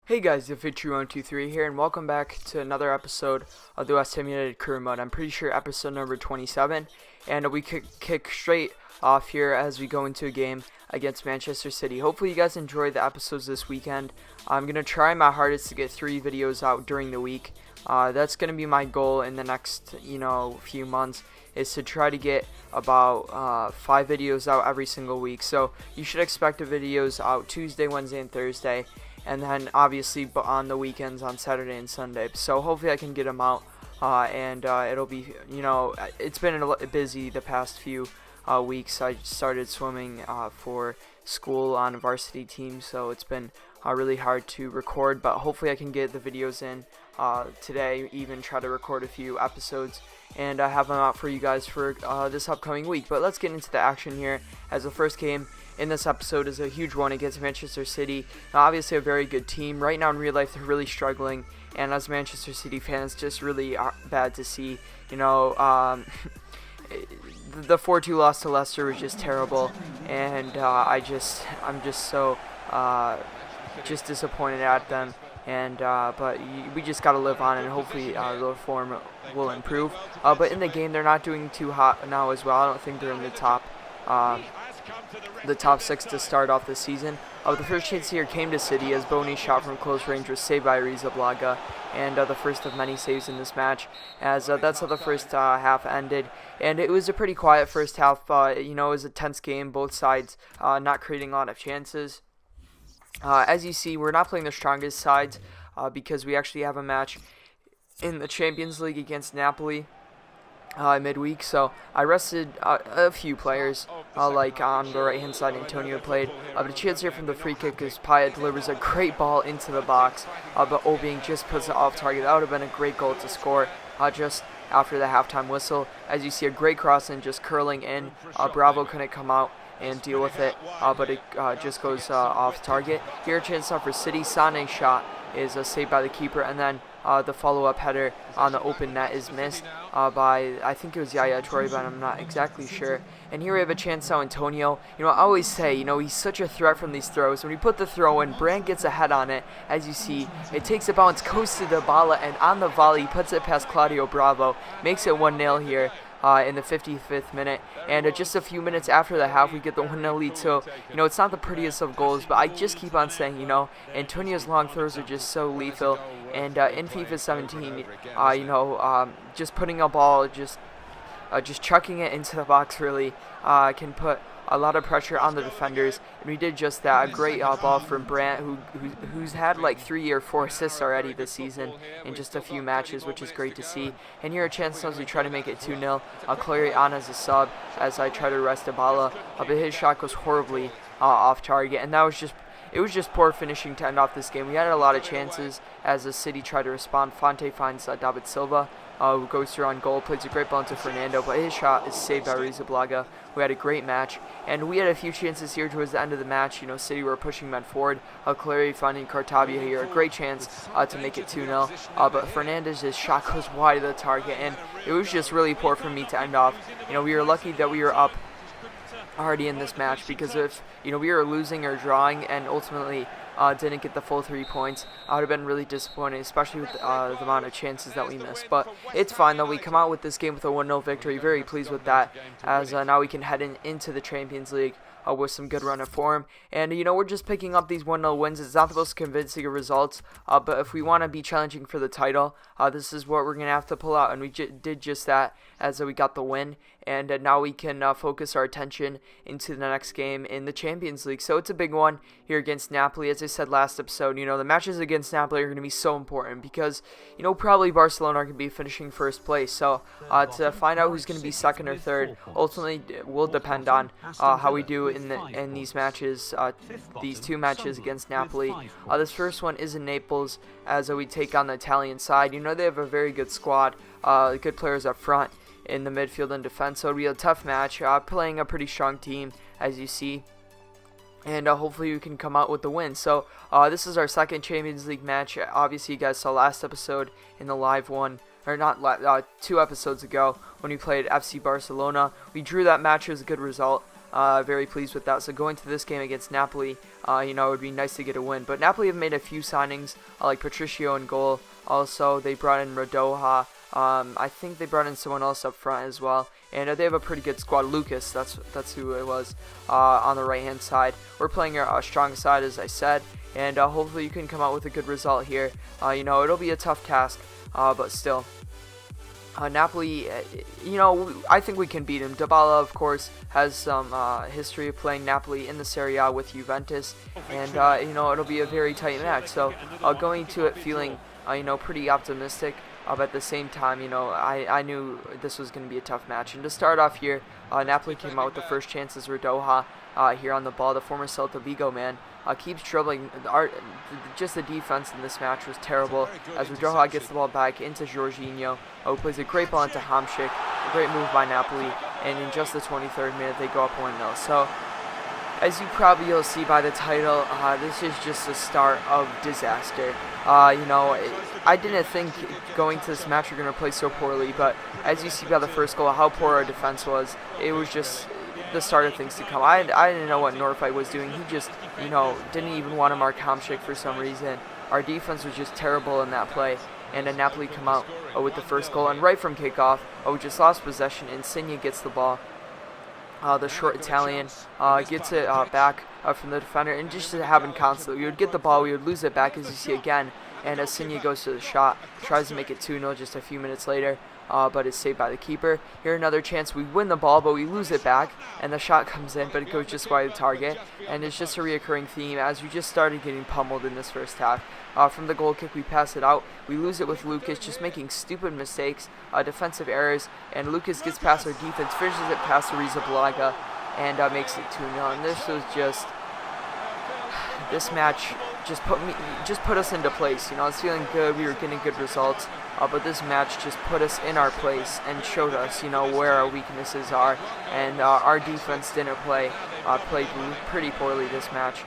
Hey guys, the Fitry123 here, and welcome back to another episode of the West Ham United Career Mode. I'm pretty sure episode number 27, and we could kick straight off here as we go into a game against Manchester City. Hopefully you guys enjoyed the episodes this weekend. I'm going to try my hardest to get 3 videos out during the week. That's going to be my goal in the next, few months, is to try to get about 5 videos out every single week. So you should expect the videos out Tuesday, Wednesday, and Thursday. And then obviously on the weekends on Saturday and Sunday. So hopefully I can get them out, and it'll be, it's been busy the past few weeks. I started swimming for school on a varsity team, so it's been really hard to record, but hopefully I can get the videos in today, even try to record a few episodes and have them out for you guys for this upcoming week. But let's get into the action here, as the first game in this episode is a huge one against Manchester City. Now, obviously a very good team. Right now in real life they're really struggling, and as Manchester City fans, just really bad to see. The 4-2 loss to Leicester was just terrible, and I'm just so just disappointed at them. And but we just got to live on, and hopefully the form will improve. But in the game, they're not doing too hot now as well. I don't think they're in the top 6 to start off the season. The first chance here came to City as Boney's shot from close range was saved by Arrizabalaga, and the first of many saves in this match, as that's how the first half ended. And it was a pretty quiet first half. It was a tense game, both sides not creating a lot of chances. As you see, we're not playing the strongest sides because we actually have a match in the Champions League against Napoli midweek, so I rested a few players, like on the right hand side Antonio played, but a chance here from the free kick as Payet delivers a great ball into the box, but Obiang just puts it off target. That would have been a great goal to score just after the halftime whistle. As you see, a great cross and just curling in. Bravo couldn't come out and deal with it, but it just goes off target. Here a chance now for City. Sane's shot is saved by the keeper, and then the follow-up header on the open net is missed by, I think it was Yaya Toure, but I'm not exactly sure. And here we have a chance now, Antonio. I always say, he's such a threat from these throws. When you put the throw in, Brandt gets a head on it. As you see, it takes a bounce, goes to Dybala, and on the volley, he puts it past Claudio Bravo. Makes it 1-0 here in the 55th minute. And just a few minutes after the half, we get the 1-0 lead. So, it's not the prettiest of goals, but I just keep on saying, Antonio's long throws are just so lethal. And in FIFA 17, just putting a ball, just chucking it into the box really can put a lot of pressure on the defenders, and we did just that. A great ball from Brandt, who's had like 3 or 4 assists already this season in just a few matches, which is great to see. And here a chance as we try to make it 2-0. Clary on as a sub as I try to rest Dybala, but his shot goes horribly off target, and that was just. It was just poor finishing to end off this game. We had a lot of chances as the City tried to respond. Fonte finds David Silva, who goes through on goal, plays a great ball into Fernando, but his shot is saved by Arrizabalaga, who had a great match. And we had a few chances here towards the end of the match. City were pushing men forward. Clary finding Cartavia here, a great chance to make it 2-0. But Fernandez's shot goes wide of the target, and it was just really poor for me to end off. We were lucky that we were up already in this match, because if we were losing or drawing and ultimately didn't get the full 3 points, I would have been really disappointed, especially with the amount of chances that we missed. But it's fine though. We come out with this game with a 1-0 victory. Very pleased with that, as now we can head into the Champions League with some good run of form. And we're just picking up these 1-0 wins. It's not the most convincing of results, but if we want to be challenging for the title, this is what we're going to have to pull out, and we did just that as we got the win. And now we can focus our attention into the next game in the Champions League. So it's a big one here against Napoli. As I said last episode, the matches against Napoli are going to be so important because, probably Barcelona are going to be finishing first place. So to find out who's going to be second or third ultimately will depend on how we do in these matches, these 2 matches against Napoli. This first one is in Naples as we take on the Italian side. They have a very good squad, good players up front in the midfield and defense, so it'll be a tough match, playing a pretty strong team, as you see, and hopefully we can come out with the win. So this is our second Champions League match. Obviously you guys saw last episode in the live one, or not 2 episodes ago, when we played FC Barcelona. We drew that match. It was a good result. Very pleased with that. So going to this game against Napoli, it would be nice to get a win. But Napoli have made a few signings, like Patricio in goal. Also, they brought in Radoja. I think they brought in someone else up front as well. And they have a pretty good squad. Lucas, that's who it was, on the right-hand side. We're playing our strong side, as I said. And hopefully you can come out with a good result here. It'll be a tough task, but still. Napoli, I think we can beat him. Dybala, of course, has some history of playing Napoli in the Serie A with Juventus, and it'll be a very tight match. So going to it feeling, pretty optimistic. But at the same time, I knew this was going to be a tough match. And to start off here, Napoli came out with the first chance as Radoja here on the ball. The former Celta Vigo man keeps dribbling. Just the defense in this match was terrible as Radoja gets the ball back into Jorginho, who plays a great ball into Hamšík. A great move by Napoli, and in just the 23rd minute, they go up 1-0. So, as you probably will see by the title, this is just the start of disaster. I didn't think going to this match we're going to play so poorly, but as you see by the first goal, how poor our defense was, it was just the start of things to come. I didn't know what Norfight was doing. He just, didn't even want to mark Hamšík for some reason. Our defense was just terrible in that play, and then Napoli come out with the first goal, and right from kickoff, we just lost possession, and Insigne gets the ball. The short Italian gets it back from the defender, and just to happen constantly. We would get the ball, we would lose it back, as you see again, and Insigne goes to the shot, tries to make it 2-0 just a few minutes later, but it's saved by the keeper. Here another chance, we win the ball, but we lose it back, and the shot comes in, but it goes just wide of the target, and it's just a reoccurring theme as we just started getting pummeled in this first half. From the goal kick, we pass it out, we lose it with Lucas, just making stupid mistakes, defensive errors, and Lucas gets past our defense, finishes it past Arrizabalaga, and makes it 2-0, and this match just put us into place. I was feeling good, we were getting good results, but this match just put us in our place and showed us, where our weaknesses are, and our defense didn't played pretty poorly this match.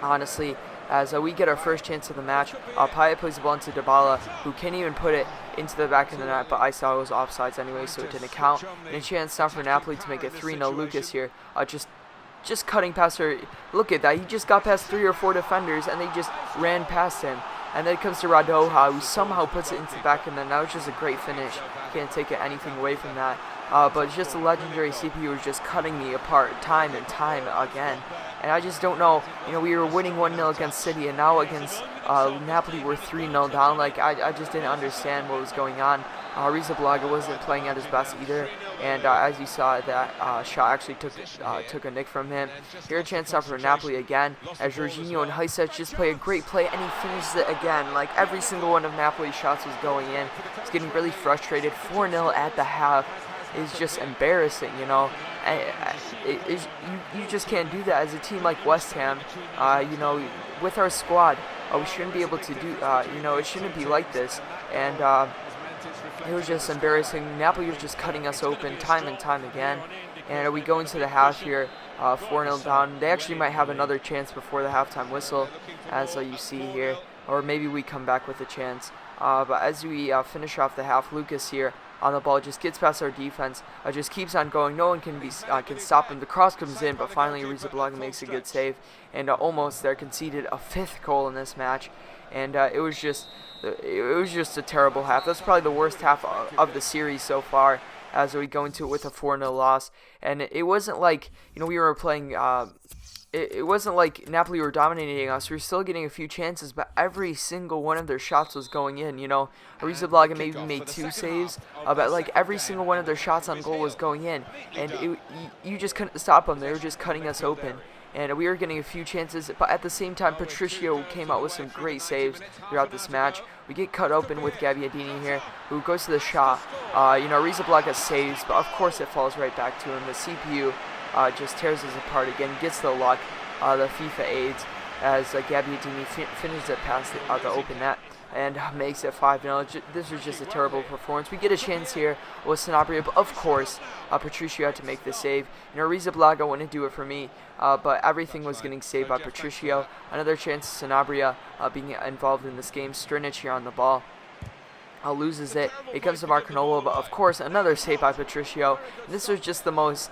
Honestly, as we get our first chance of the match, Payet plays the ball into Dybala, who can't even put it into the back of the net, but I saw it was offsides anyway, so it didn't count. And a chance now for Napoli to make it 3-0. Lucas here, just cutting past her. Look at that, he just got past 3 or 4 defenders, and they just ran past him. And then it comes to Radoja, who somehow puts it into the back of the net. That was just a great finish. Can't take anything away from that. But just a legendary CP was just cutting me apart time and time again. And I just don't know, we were winning 1-0 against City, and now against Napoli we're 3-0 down. Like, I just didn't understand what was going on. Arrizabalaga wasn't playing at his best either, and as you saw, that shot actually took a nick from him. Here a chance out for Napoli again, as Jorginho and Hysaj just play a great play, and he finishes it again. Like, every single one of Napoli's shots was going in. He's getting really frustrated. 4-0 at the half is just embarrassing, you just can't do that as a team like West Ham. With our squad, we shouldn't be able to do, it shouldn't be like this, and it was just embarrassing. Napoli was just cutting us open time and time again, and we go into the half here, 4-0 down. They actually might have another chance before the halftime whistle, as you see here, or maybe we come back with a chance. But as we finish off the half, Lucas here on the ball just gets past our defense, just keeps on going. No one can stop him. The cross comes in, but finally Arrizabalaga makes a good save, and almost there conceded a 5th goal in this match, and it was just a terrible half. That's probably the worst half of the series so far, as we go into it with a 4-0 loss. And it wasn't like we were playing. It wasn't like Napoli were dominating us. We were still getting a few chances, but every single one of their shots was going in. Arrizabalaga maybe made 2 saves, but like every single one of their shots on goal was going in, and you just couldn't stop them. They were just cutting us open, and we were getting a few chances. But at the same time, Patricio came out with some great saves throughout this match. We get cut open with Gabbiadini here, who goes to the shot. Arrizabalaga saves, but of course it falls right back to him. The CPU just tears us apart again, gets the luck, the FIFA aids, as Gabbiadini finishes it past the open net and makes it 5-0. This was just a terrible performance. We get a chance here with Sanabria, but of course Patricio had to make the save. Arrizabalaga wouldn't do it for me, but everything was getting saved by Patricio. Another chance, Sanabria being involved in this game. Strinic here on the ball. Loses it. It comes to Marcanolo, but of course another save by Patricio. This was just the most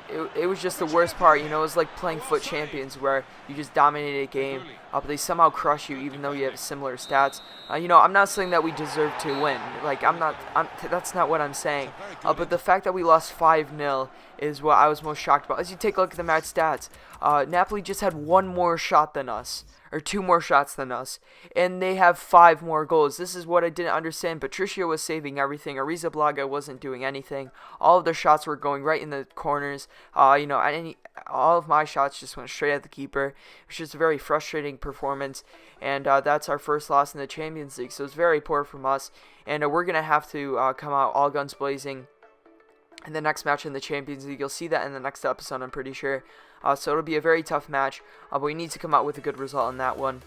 it was just the worst part. You know, it was like playing Foot Champions where you just dominated a game, but they somehow crush you even though you have similar stats. You know, I'm not saying that we deserve to win. Like, that's not what I'm saying. But the fact that we lost 5-0 is what I was most shocked about. As you take a look at the match stats, Napoli just had 1 more shot than us, or 2 more shots than us, and they have 5 more goals. This is what I didn't understand. Patricio was saving everything. Arrizabalaga wasn't doing anything. All of their shots were going right in the corners. You know, all of my shots just went straight at the keeper. It was just a very frustrating performance, and that's our first loss in the Champions League, so it's very poor from us, and we're going to have to come out all guns blazing in the next match in the Champions League. You'll see that in the next episode, I'm pretty sure. So it'll be a very tough match, but we need to come out with a good result in that one.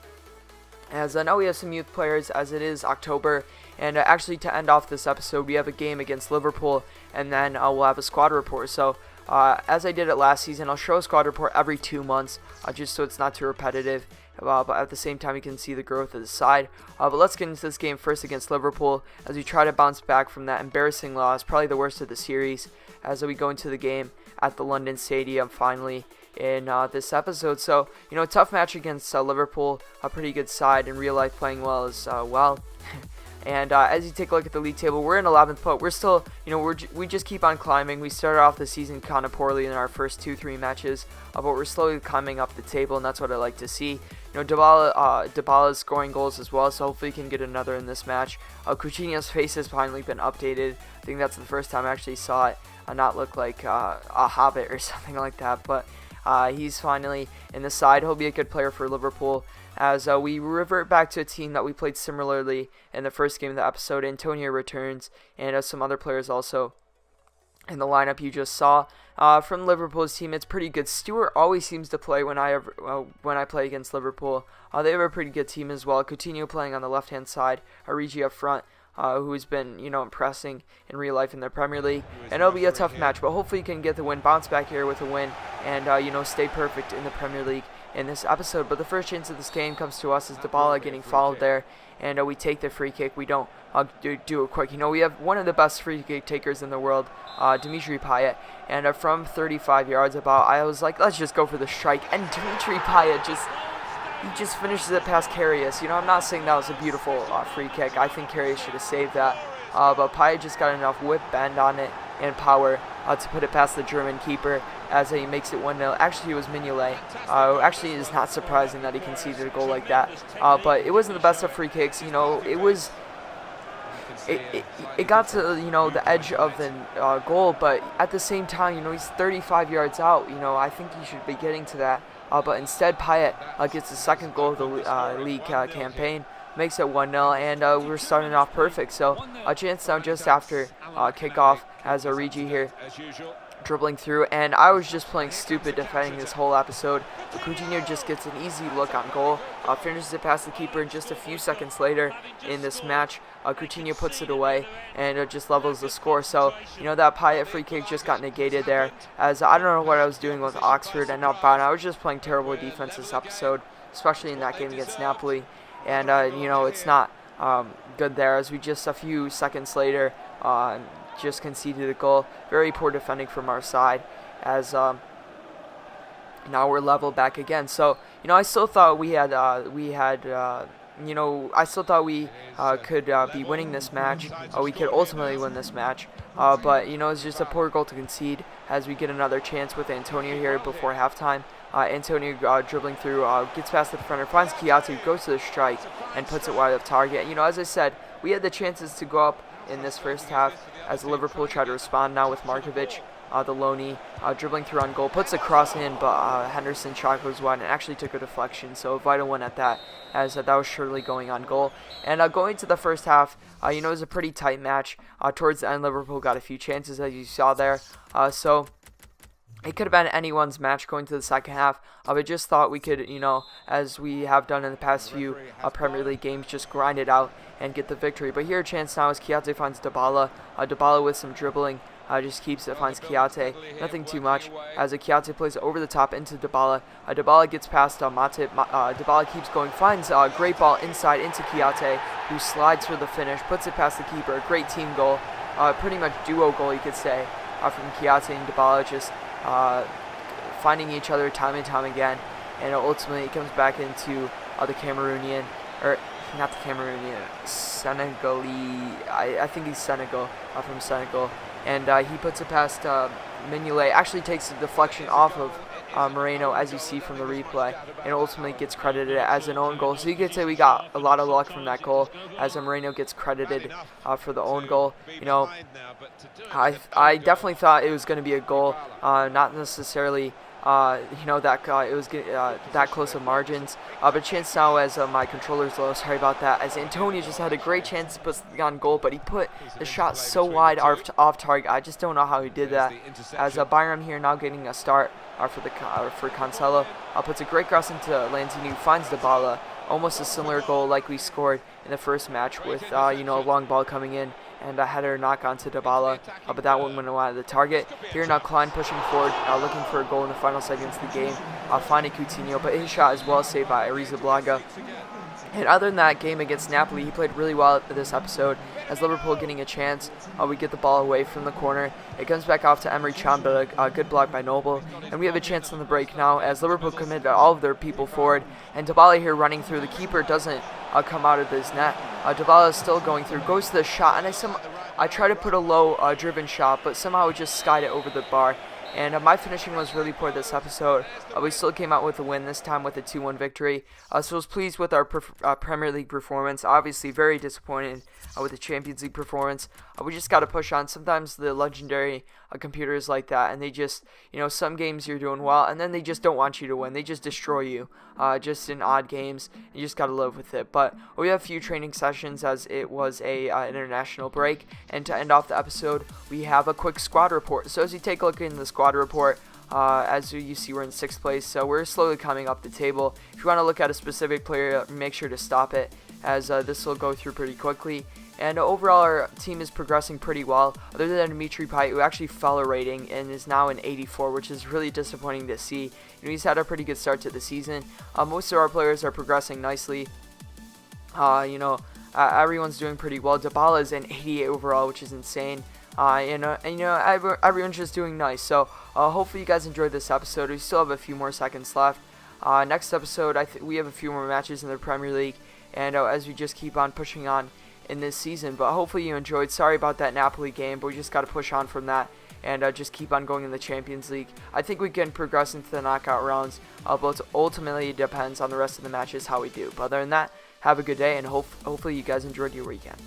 As now we have some youth players, as it is October, and actually to end off this episode, we have a game against Liverpool, and then we'll have a squad report. So as I did it last season, I'll show a squad report every 2 months, just so it's not too repetitive. But at the same time, you can see the growth of the side. But let's get into this game first against Liverpool as we try to bounce back from that embarrassing loss, probably the worst of the series, as we go into the game at the London Stadium finally in this episode. So, you know, a tough match against Liverpool, a pretty good side in real life, playing well as well. And as you take a look at the league table, we're in 11th, but we're still, you know, we just keep on climbing. We started off the season kind of poorly in our first 2-3 matches, but we're slowly climbing up the table, and that's what I like to see. You know, Dybala's scoring goals as well, so hopefully he can get another in this match. Coutinho's face has finally been updated. I think that's the first time I actually saw it not look like a hobbit or something like that, but he's finally in the side. He'll be a good player for Liverpool, as we revert back to a team that we played similarly in the first game of the episode. Antonio returns, and some other players also in the lineup you just saw. From Liverpool's team, it's pretty good. Stewart always seems to play when I play against Liverpool. They have a pretty good team as well. Coutinho playing on the left-hand side, Origi up front, who's been, you know, impressing in real life in the Premier League. And it'll be a tough match, but hopefully you can get the win, bounce back here with a win, and, you know, stay perfect in the Premier League in this episode. But the first chance of this game comes to us as Dybala getting fouled there, and we take the free kick. We don't do it quick. You know, we have one of the best free kick takers in the world, Dimitri Payet, and from 35 yards I was like, let's just go for the strike, and Dimitri Payet just finishes it past Karius. You know, I'm not saying that was a beautiful free kick. I think Karius should have saved that, but Payet just got enough whip bend on it and power to put it past the German keeper as he makes it 1-0. Actually, it was Mignolet. Actually, it is not surprising that he conceded a goal like that, but it wasn't the best of free kicks. You know, it got to, you know, the edge of the goal, but at the same time, you know, he's 35 yards out. You know, I think he should be getting to that, but instead Payet gets the second goal of the league campaign, makes it 1-0, and we're starting off perfect. So a chance now just after kickoff as Origi here dribbling through, and I was just playing stupid defending this whole episode. Coutinho just gets an easy look on goal, finishes it past the keeper, and just a few seconds later in this match, Coutinho puts it away and just levels the score. So, you know, that Payet free kick just got negated there, as I don't know what I was doing with Oxford and outbound. I was just playing terrible defense this episode, especially in that game against Napoli, and you know, it's not good there, as we just a few seconds later just conceded a goal. Very poor defending from our side, as now we're level back again. So, you know, I still thought we could be winning this match. We could ultimately win this match, but, you know, it's just a poor goal to concede as we get another chance with Antonio here before halftime. Antonio dribbling through, gets past the defender, finds Chiatti, goes to the strike, and puts it wide of target. You know, as I said, we had the chances to go up in this first half, as Liverpool tried to respond now with Markovic, the loanee, dribbling through on goal, puts a cross in, but Henderson shot goes wide and actually took a deflection, so a vital one at that, as that was surely going on goal. And going to the first half, you know, it was a pretty tight match. Towards the end, Liverpool got a few chances, as you saw there, so it could have been anyone's match going to the second half. I just thought we could, you know, as we have done in the past few Premier League games, just grind it out and get the victory. But here a chance now as Chiatti finds Dybala. Dybala with some dribbling just keeps it, finds Chiatti. Nothing too much as Chiatti plays over the top into Dybala. Dybala gets past Matip. Dybala keeps going, finds a great ball inside into Chiatti, who slides for the finish, puts it past the keeper. A great team goal, pretty much duo goal you could say, from Chiatti and Dybala, just finding each other time and time again, and ultimately it comes back into the Cameroonian, or not the Cameroonian, Senegalese. I think he's Senegal, from Senegal, and he puts it past Mignolet. Actually takes the deflection off of Moreno, as you see from the replay, and ultimately gets credited as an own goal. So you could say we got a lot of luck from that goal, as Moreno gets credited for the own goal. You know, I definitely thought it was going to be a goal, not necessarily you know, that it was that close of margins, but chance now, as my controller's low, sorry about that, as Antonio just had a great chance to put on goal, but he put the shot so wide off target. I just don't know how he did that, as Byram here now getting a start for Cancelo, puts a great cross into Lanzini, finds Dybala, almost a similar goal like we scored in the first match, with you know, a long ball coming in and a header knock onto Dybala, but that one went wide of the target. Here now Klein pushing forward, looking for a goal in the final seconds of the game, finding Coutinho, but his shot is well saved by Arrizabalaga. And other than that game against Napoli, he played really well this episode, as Liverpool getting a chance. We get the ball away from the corner. It comes back off to Emre Can, but a good block by Noble. And we have a chance on the break now, as Liverpool commit all of their people forward. And Dybala here running through. The keeper doesn't come out of his net. Dybala is still going through, goes to the shot, and I try to put a low driven shot, but somehow it just skied it over the bar. And my finishing was really poor this episode. We still came out with a win, this time with a 2-1 victory. So I was pleased with our Premier League performance. Obviously very disappointed with the Champions League performance. We just got to push on. Sometimes the legendary computers like that, and they just, you know, some games you're doing well, and then they just don't want you to win. They just destroy you, just in odd games. You just got to live with it. But we have a few training sessions, as it was a international break. And to end off the episode, we have a quick squad report. So as you take a look in the squad report, as you see, we're in 6th place, so we're slowly coming up the table. If you want to look at a specific player, make sure to stop it, as this will go through pretty quickly. And overall, our team is progressing pretty well, other than Dimitri Payet, who actually fell a rating and is now in 84, which is really disappointing to see. You know, he's had a pretty good start to the season. Most of our players are progressing nicely. You know, everyone's doing pretty well. Dybala is in 88 overall, which is insane. And you know, everyone's just doing nice. So hopefully you guys enjoyed this episode. We still have a few more seconds left. Next episode, we have a few more matches in the Premier League, and as we just keep on pushing on in this season. But hopefully you enjoyed. Sorry about that Napoli game, but we just got to push on from that and just keep on going in the Champions League. I think we can progress into the knockout rounds, but ultimately it depends on the rest of the matches how we do. But other than that, have a good day, and hopefully you guys enjoyed your weekend.